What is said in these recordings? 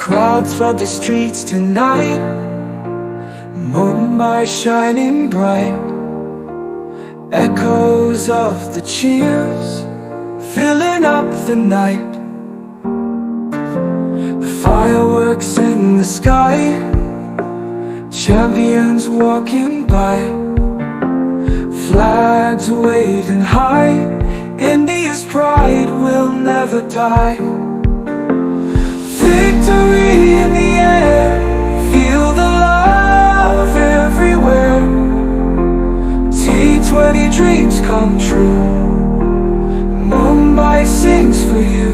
Crowds flood the streets tonight, Mumbai shining bright. Echoes of the cheers filling up the night. The fireworks in the sky, champions walking by, flags waving high. India's pride will never die. Victory in the air, feel the love everywhere. T20 dreams come true, Mumbai sings for you.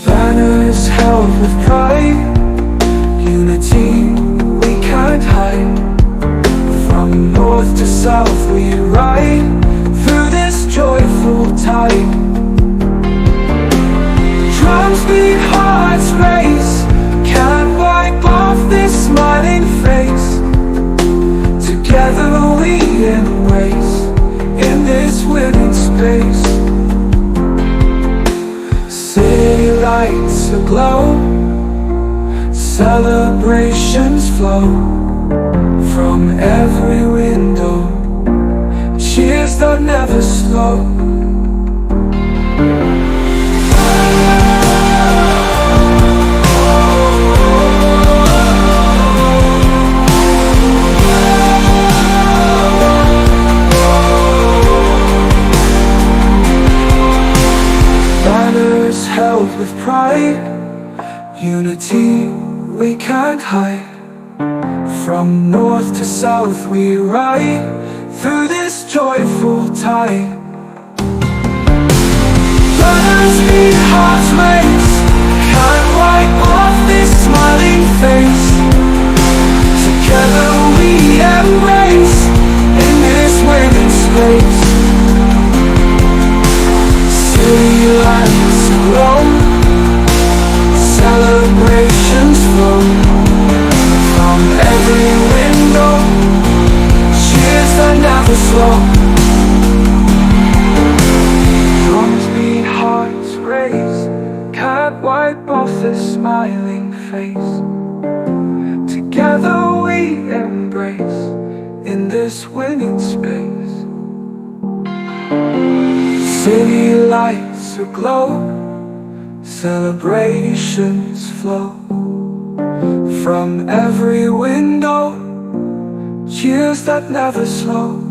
Banners held with pride, unity we can't hide. From north to south we ride through this joyful tide. Drums beat, hearts race, can't wipe off this smiling face. Together we embrace in this winning space. City lights aglow, celebrations flow from every window, cheers that never slow. Banners held with pride, unity we can't hide. From north to south we ride through this joyful tide. Banners beat, hearts race, can't wipe off this smiling face. Together we embrace in this winning space. City lights glow, celebrations flow from every window, cheers that never slow. Drums beat, hearts race, can't wipe off this smiling face. Together we embrace in this winning space. City lights aglow, celebrations flow from every window, cheers that never slow.